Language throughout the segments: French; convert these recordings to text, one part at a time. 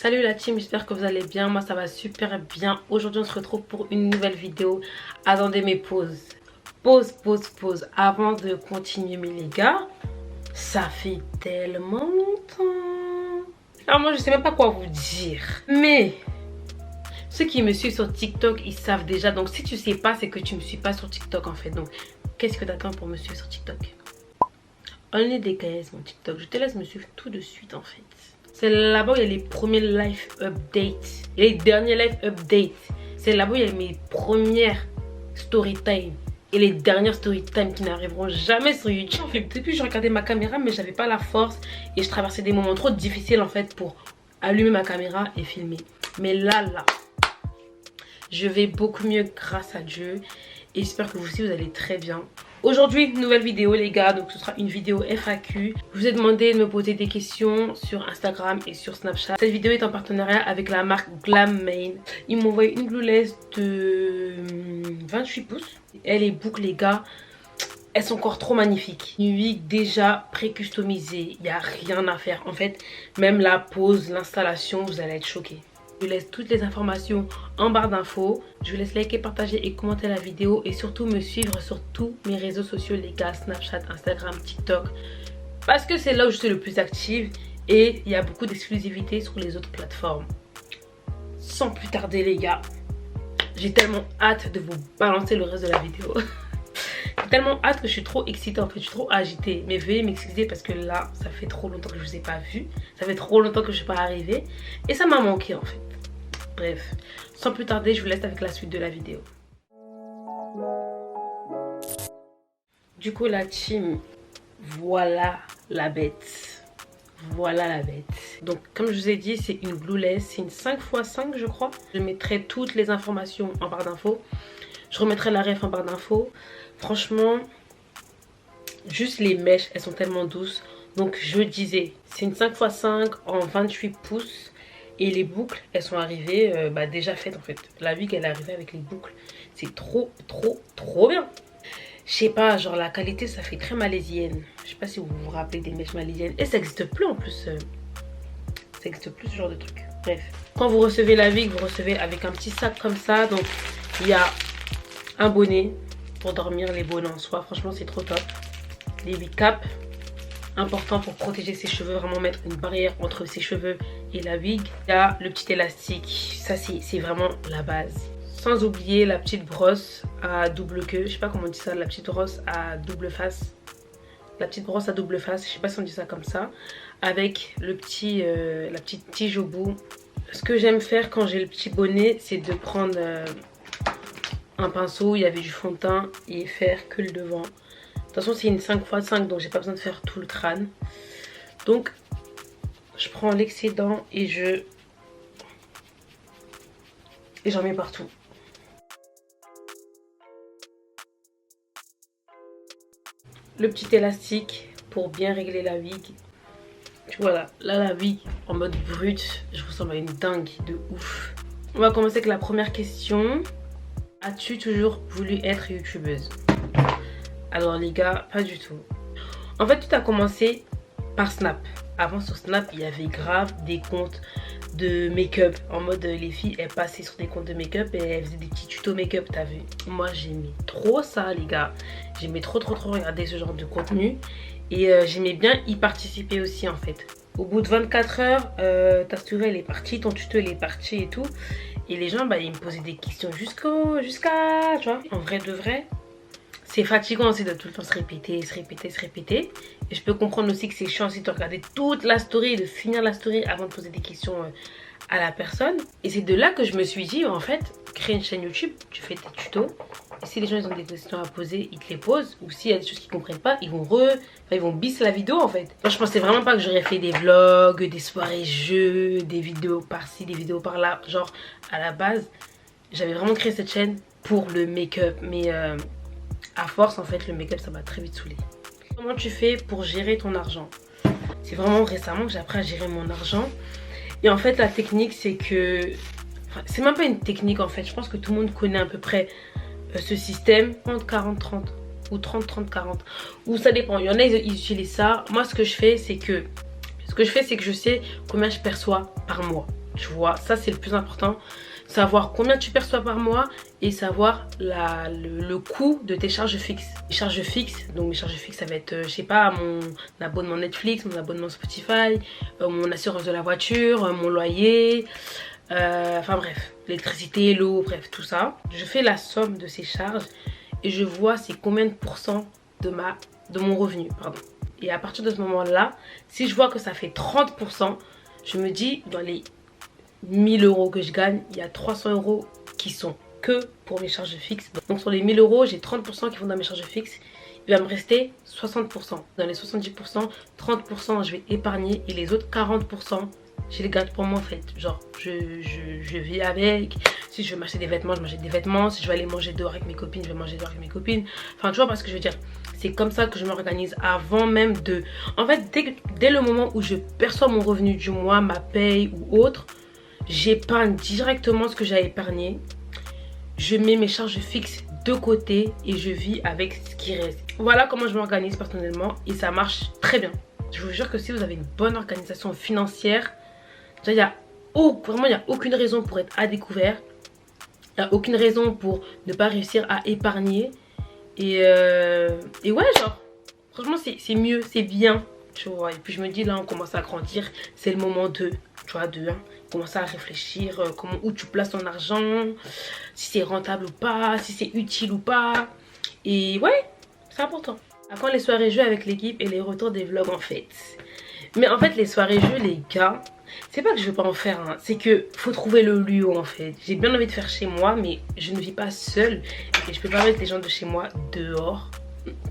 Salut la team, j'espère que vous allez bien. Moi ça va super bien. Aujourd'hui on se retrouve pour une nouvelle vidéo. Attendez mes pauses. Pause. Avant de continuer les gars, ça fait tellement longtemps. Alors moi je sais même pas quoi vous dire. Mais ceux qui me suivent sur TikTok, ils savent déjà. Donc si tu sais pas, c'est que tu me suis pas sur TikTok en fait. Donc qu'est-ce que t'attends pour me suivre sur TikTok? Only des KS mon TikTok. Je te laisse me suivre tout de suite en fait. C'est là-bas où il y a les premiers live updates. Les derniers live updates. C'est là-bas où il y a mes premières story time. Et les dernières story time qui n'arriveront jamais sur YouTube. Depuis je regardais ma caméra mais j'avais pas la force. Et je traversais des moments trop difficiles en fait pour allumer ma caméra et filmer. Mais là, je vais beaucoup mieux grâce à Dieu. Et j'espère que vous aussi vous allez très bien. Aujourd'hui, nouvelle vidéo les gars, donc ce sera une vidéo FAQ. Je vous ai demandé de me poser des questions sur Instagram et sur Snapchat. Cette vidéo est en partenariat avec la marque Glammane. Ils m'ont envoyé une blueless de 28 pouces. Elle est boucle les gars, elles sont encore trop magnifiques. Une wig déjà pré-customisée, il n'y a rien à faire. En fait, même la pose, l'installation, vous allez être choqués. Je vous laisse toutes les informations en barre d'infos. Je vous laisse liker, partager et commenter la vidéo. Et surtout me suivre sur tous mes réseaux sociaux les gars. Snapchat, Instagram, TikTok. Parce que c'est là où je suis le plus active. Et il y a beaucoup d'exclusivité sur les autres plateformes. Sans plus tarder les gars. J'ai tellement hâte de vous balancer le reste de la vidéo. J'ai tellement hâte que je suis trop excitée en fait. Je suis trop agitée. Mais veuillez m'excuser parce que là, ça fait trop longtemps que je vous ai pas vu. Ça fait trop longtemps que je suis pas arrivée. Et ça m'a manqué en fait. Bref, sans plus tarder, je vous laisse avec la suite de la vidéo. Du coup, la team, voilà la bête. Voilà la bête. Donc, comme je vous ai dit, c'est une blueless. C'est une 5x5, je crois. Je mettrai toutes les informations en barre d'infos. Je remettrai la ref en barre d'infos. Franchement, juste les mèches, elles sont tellement douces. Donc, je disais, c'est une 5x5 en 28 pouces. Et les boucles, elles sont arrivées déjà faites en fait. La wig, elle est arrivée avec les boucles. C'est trop bien. Je sais pas, genre la qualité, ça fait très malaisienne. Je sais pas si vous vous rappelez des mèches malaisiennes. Et ça n'existe plus en plus. Ça n'existe plus ce genre de truc. Bref. Quand vous recevez la wig, vous recevez avec un petit sac comme ça. Donc, il y a un bonnet pour dormir, les bonnets en soie. Franchement, c'est trop top. Les wig caps. Important pour protéger ses cheveux, vraiment mettre une barrière entre ses cheveux et la wig. Il y a le petit élastique, ça c'est vraiment la base. Sans oublier la petite brosse à double queue, je sais pas comment on dit ça, la petite brosse à double face. La petite brosse à double face, je sais pas si on dit ça comme ça. Avec le petit, la petite tige au bout. Ce que j'aime faire quand j'ai le petit bonnet, c'est de prendre un pinceau, il y avait du fond de teint et faire que le devant. De toute façon c'est une 5x5 donc j'ai pas besoin de faire tout le crâne. Donc je prends l'excédent et j'en mets partout. Le petit élastique pour bien régler la wig. Tu vois là la wig en mode brut, je ressemble à une dingue de ouf. On va commencer avec la première question. As-tu toujours voulu être youtubeuse? Alors les gars, pas du tout. En fait tout a commencé par Snap. Avant sur Snap il y avait grave des comptes de make-up. En mode les filles elles passaient sur des comptes de make-up et elles faisaient des petits tutos make-up, t'as vu. Moi j'aimais trop ça les gars. J'aimais trop regarder ce genre de contenu. Et j'aimais bien y participer aussi en fait. Au bout de 24 heures, ta story elle est partie, ton tuto il est parti et tout. Et les gens ils me posaient des questions jusqu'à, tu vois. En vrai de vrai, c'est fatigant aussi de tout le temps se répéter. Et je peux comprendre aussi que c'est chiant aussi de regarder toute la story et de finir la story avant de poser des questions à la personne. Et c'est de là que je me suis dit, en fait, crée une chaîne YouTube, tu fais tes tutos. Et si les gens ils ont des questions à poser, ils te les posent. Ou s'il y a des choses qu'ils comprennent pas, ils vont bis la vidéo en fait. Moi je pensais vraiment pas que j'aurais fait des vlogs, des soirées jeux, des vidéos par-ci, des vidéos par-là. Genre à la base, j'avais vraiment créé cette chaîne pour le make-up. Mais à force en fait le make-up ça m'a très vite saoulé. Comment tu fais pour gérer ton argent? C'est vraiment récemment que j'ai appris à gérer mon argent. Et en fait la technique c'est que... Enfin, c'est même pas une technique en fait. Je pense que tout le monde connaît à peu près ce système. 30-40-30 ou 30-30-40. Ou ça dépend. Il y en a ils utilisent ça. Moi ce que je fais c'est que je sais combien je perçois par mois. tu vois, ça c'est le plus important. Savoir combien tu perçois par mois et savoir le coût de tes charges fixes. Les charges fixes, donc mes charges fixes ça va être, je sais pas, mon abonnement Netflix, mon abonnement Spotify, mon assurance de la voiture, mon loyer, enfin bref, l'électricité, l'eau, bref tout ça. Je fais la somme de ces charges et je vois c'est combien de pourcents de mon revenu, pardon. Et à partir de ce moment là, si je vois que ça fait 30%, je me dis dans les 1000 euros que je gagne, il y a 300 euros qui sont que pour mes charges fixes. Donc sur les 1000 euros, j'ai 30% qui vont dans mes charges fixes. Il va me rester 60%. Dans les 70%, 30% je vais épargner et les autres 40%, je les garde pour moi en fait. Genre, je vis avec. Si je veux m'acheter des vêtements, je m'achète des vêtements. Si je veux aller manger dehors avec mes copines, je vais manger dehors avec mes copines. Enfin, tu vois pas ce que je veux dire. C'est comme ça que je m'organise avant même de... En fait, dès le moment où je perçois mon revenu du mois, ma paye ou autre, j'épargne directement ce que j'ai épargné. Je mets mes charges fixes de côté et je vis avec ce qui reste. Voilà comment je m'organise personnellement et ça marche très bien. Je vous jure que si vous avez une bonne organisation financière, il n'y a aucune raison pour être à découvert. Il n'y a aucune raison pour ne pas réussir à épargner. Et ouais, genre, franchement, c'est mieux, c'est bien. Tu vois, et puis je me dis, là, on commence à grandir. C'est le moment de, tu vois, commencer à réfléchir où tu places ton argent, si c'est rentable ou pas, si c'est utile ou pas. Et ouais, c'est important. À quand les soirées jeux avec l'équipe et les retours des vlogs en fait. Mais en fait, les soirées jeux, les gars, c'est pas que je veux pas en faire, hein, c'est que faut trouver le lieu en fait. J'ai bien envie de faire chez moi, mais je ne vis pas seule et je peux pas mettre les gens de chez moi dehors.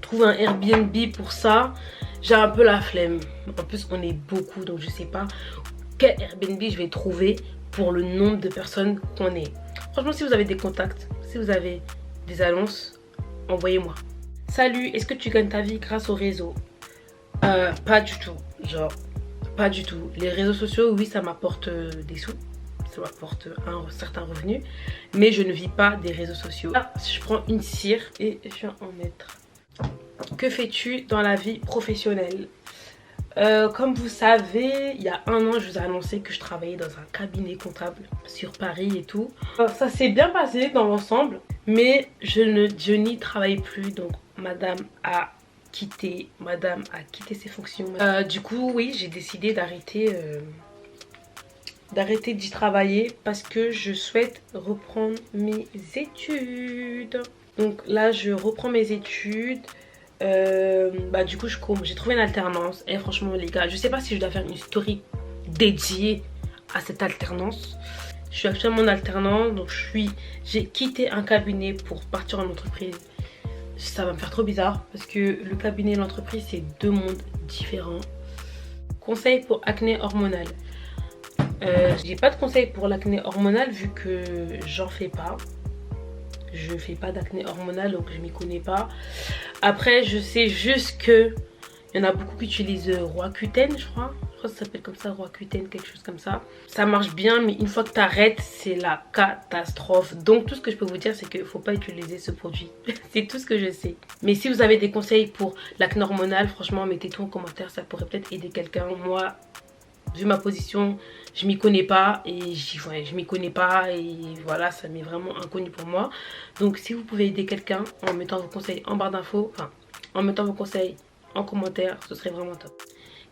Trouver un Airbnb pour ça, j'ai un peu la flemme. En plus, on est beaucoup, donc je sais pas quel Airbnb je vais trouver pour le nombre de personnes qu'on est. Franchement, si vous avez des contacts, si vous avez des annonces, envoyez-moi. Salut, est-ce que tu gagnes ta vie grâce au réseau? Pas du tout, genre pas du tout. Les réseaux sociaux, oui, ça m'apporte des sous, ça m'apporte un certain revenu, mais je ne vis pas des réseaux sociaux. Là, je prends une cire et je viens en mettre. Que fais-tu dans la vie professionnelle? Comme vous savez, il y a un an, je vous ai annoncé que je travaillais dans un cabinet comptable sur Paris et tout. Ça s'est bien passé dans l'ensemble, mais je n'y travaille plus. Donc, madame a quitté ses fonctions. Du coup, oui, j'ai décidé d'arrêter d'y travailler parce que je souhaite reprendre mes études. Donc là, je reprends mes études. Du coup j'ai trouvé une alternance et franchement les gars, je sais pas si je dois faire une story dédiée à cette alternance. Je suis actuellement en alternance, donc j'ai quitté un cabinet pour partir en entreprise. Ça va me faire trop bizarre parce que le cabinet et l'entreprise c'est deux mondes différents. Conseil pour acné hormonal. J'ai pas de conseil pour l'acné hormonal vu que j'en fais pas. Je fais pas d'acné hormonal donc je m'y connais pas. Après je sais juste que il y en a beaucoup qui utilisent Roaccutane, je crois que ça s'appelle comme ça, Roaccutane, quelque chose comme ça. Ça marche bien mais une fois que tu arrêtes c'est la catastrophe. Donc tout ce que je peux vous dire c'est qu'il faut pas utiliser ce produit. C'est tout ce que je sais. Mais si vous avez des conseils pour l'acné hormonal, franchement mettez tout en commentaire, ça pourrait peut-être aider quelqu'un. Moi vu ma position, je m'y connais pas et je m'y connais pas et voilà, ça m'est vraiment inconnu pour moi. Donc si vous pouvez aider quelqu'un en mettant vos conseils en barre d'infos, enfin en mettant vos conseils en commentaire, ce serait vraiment top.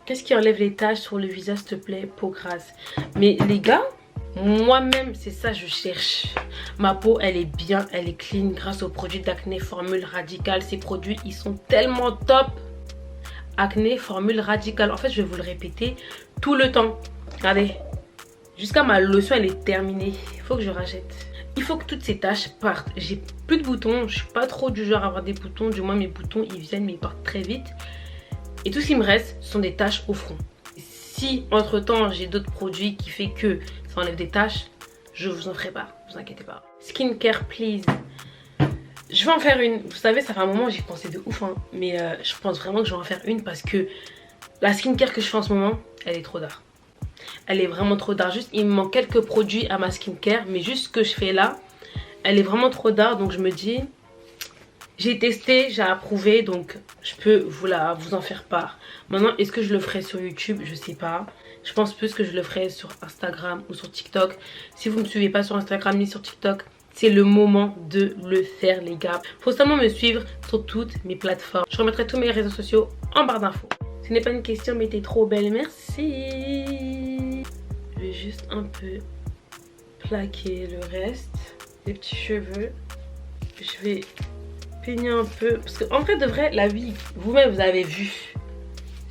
Qu'est-ce qui enlève les taches sur le visage s'il te plaît, peau grasse? Mais les gars, moi-même c'est ça je cherche. Ma peau elle est bien, elle est clean grâce aux produits d'acné Formule Radicale. Ces produits ils sont tellement top. Acné Formule Radicale, en fait je vais vous le répéter tout le temps. Regardez, jusqu'à ma lotion elle est terminée. Il faut que je rachète. Il faut que toutes ces taches partent. J'ai plus de boutons, je suis pas trop du genre à avoir des boutons. Du moins mes boutons ils viennent mais ils partent très vite. Et tout ce qui me reste ce sont des taches au front. Si entre temps j'ai d'autres produits qui fait que ça enlève des taches, je vous en ferai pas, vous inquiétez pas. Skincare please. Je vais en faire une. Vous savez ça fait un moment j'y pensais de ouf hein. Mais je pense vraiment que je vais en faire une parce que la skincare que je fais en ce moment elle est trop d'art. Elle est vraiment trop d'art. Juste il me manque quelques produits à ma skincare, mais juste ce que je fais là elle est vraiment trop d'art. Donc je me dis j'ai testé, j'ai approuvé, donc je peux vous en faire part. Maintenant est-ce que je le ferai sur YouTube? Je sais pas. Je pense plus que je le ferai sur Instagram ou sur TikTok. Si vous ne me suivez pas sur Instagram ni sur TikTok, c'est le moment de le faire les gars. Faut seulement me suivre sur toutes mes plateformes. Je remettrai tous mes réseaux sociaux en barre d'infos. Ce n'est pas une question mais t'es trop belle, merci. Je vais juste un peu plaquer le reste. Les petits cheveux. Je vais peigner un peu. Parce qu'en vrai de vrai, la wig, vous-même vous avez vu.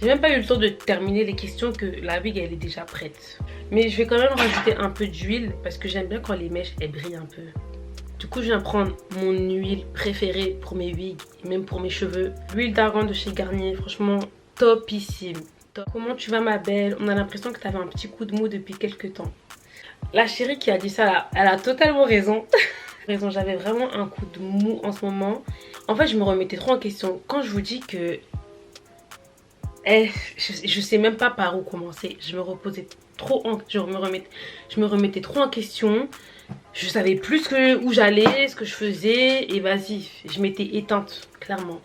J'ai même pas eu le temps de terminer les questions que la wig elle est déjà prête. Mais je vais quand même rajouter un peu d'huile parce que j'aime bien quand les mèches elles brillent un peu. Du coup je viens prendre mon huile préférée pour mes wigs et même pour mes cheveux. L'huile d'argan de chez Garnier, franchement topissime. Top. Comment tu vas ma belle? On a l'impression que tu avais un petit coup de mou depuis quelques temps. La chérie qui a dit ça là, elle a totalement raison. J'avais vraiment un coup de mou en ce moment. En fait je me remettais trop en question. Quand je vous dis que je sais même pas par où commencer. Je me reposais trop en... je me remettais trop en question. Je savais plus où j'allais, ce que je faisais. Et vas-y, je m'étais éteinte, clairement.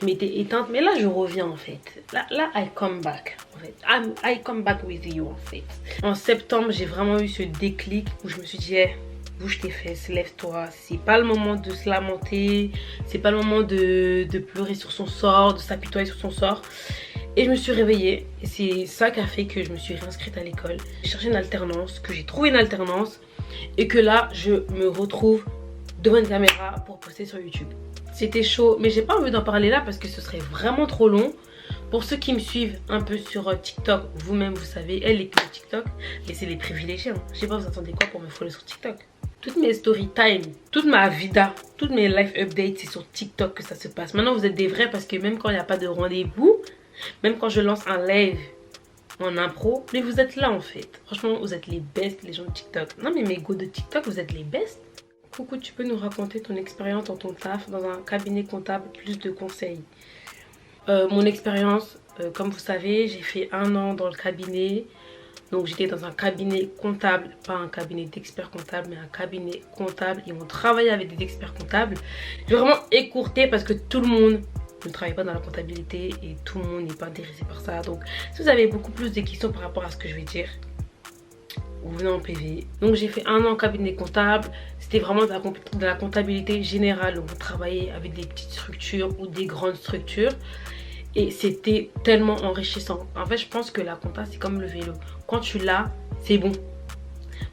Je m'étais éteinte, mais là je reviens en fait. Là I come back en fait. I come back with you en fait. En septembre, j'ai vraiment eu ce déclic où je me suis dit, hey, bouge tes fesses, lève-toi. C'est pas le moment de se lamenter. C'est pas le moment de pleurer sur son sort, de s'apitoyer sur son sort. Et je me suis réveillée. Et c'est ça qui a fait que je me suis réinscrite à l'école. J'ai cherché une alternance, que j'ai trouvé une alternance. Et que là, je me retrouve devant une caméra pour poster sur YouTube. C'était chaud, mais j'ai pas envie d'en parler là parce que ce serait vraiment trop long. Pour ceux qui me suivent un peu sur TikTok, vous-même vous savez, elle est que TikTok, mais c'est les privilégiés. Hein. Je sais pas, vous attendez quoi pour me follow sur TikTok? Toutes mes story time, toute ma vida, toutes mes life updates, c'est sur TikTok que ça se passe. Maintenant vous êtes des vrais parce que même quand il n'y a pas de rendez-vous, même quand je lance un live en impro, mais vous êtes là en fait. Franchement, vous êtes les best, les gens de TikTok. Non mais mes go de TikTok, vous êtes les best. Coucou, tu peux nous raconter ton expérience dans ton taf, dans un cabinet comptable, plus de conseils? Mon expérience, comme vous savez, j'ai fait 1 an dans le cabinet. Donc j'étais dans un cabinet comptable, pas un cabinet d'experts comptables, mais un cabinet comptable. Et on travaillait avec des experts comptables. J'ai vraiment écourté parce que tout le monde ne travaille pas dans la comptabilité et tout le monde n'est pas intéressé par ça. Donc si vous avez beaucoup plus de questions par rapport à ce que je vais dire, vous venez en PV. Donc j'ai fait 1 an en cabinet comptable. C'était vraiment de la comptabilité générale. Donc vous travaillez avec des petites structures ou des grandes structures. Et c'était tellement enrichissant. En fait je pense que la compta c'est comme le vélo. Quand tu l'as, c'est bon.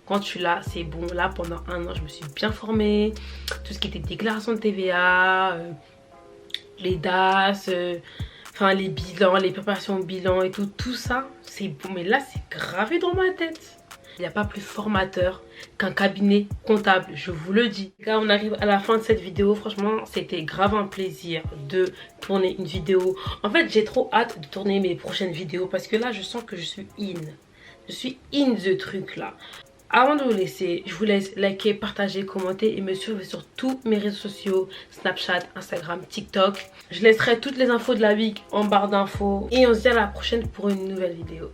Quand tu l'as, c'est bon. Là pendant 1 an je me suis bien formée. Tout ce qui était déclaration de TVA, les DAS, enfin les bilans, les préparations au bilan et tout. Tout ça c'est bon. Mais là c'est gravé dans ma tête. Il n'y a pas plus formateur qu'un cabinet comptable, je vous le dis. Là, on arrive à la fin de cette vidéo. Franchement, c'était grave un plaisir de tourner une vidéo. En fait, j'ai trop hâte de tourner mes prochaines vidéos parce que là, je sens que je suis in. Je suis in the truc là. Avant de vous laisser, je vous laisse liker, partager, commenter et me suivre sur tous mes réseaux sociaux, Snapchat, Instagram, TikTok. Je laisserai toutes les infos de la wig en barre d'infos. Et on se dit à la prochaine pour une nouvelle vidéo.